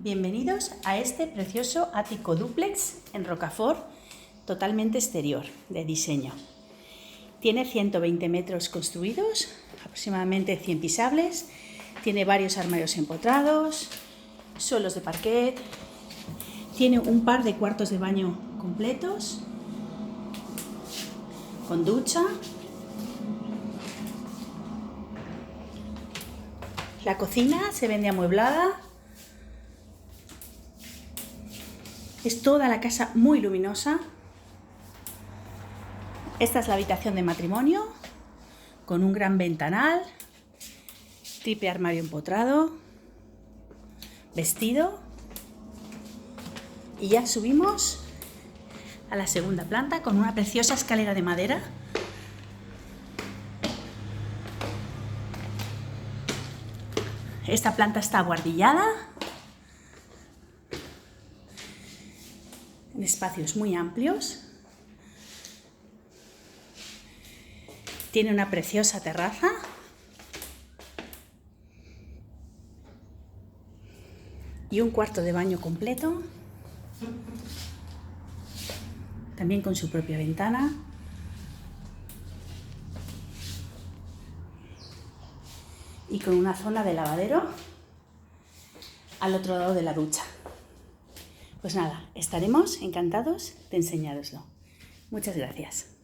Bienvenidos a este precioso ático dúplex en Rocafort, totalmente exterior, de diseño. Tiene 120 metros construidos, aproximadamente 100 pisables, tiene varios armarios empotrados, suelos de parquet, tiene un par de cuartos de baño completos, con ducha. La cocina se vende amueblada. Es toda la casa muy luminosa. Esta es la habitación de matrimonio, con un gran ventanal, triple armario empotrado, vestido. Y ya subimos a la segunda planta con una preciosa escalera de madera. Esta planta está abuhardillada, en espacios muy amplios. Tiene una preciosa terraza. Y un cuarto de baño completo, también con su propia ventana. Y con una zona de lavadero al otro lado de la ducha. Pues nada, estaremos encantados de enseñároslo. Muchas gracias.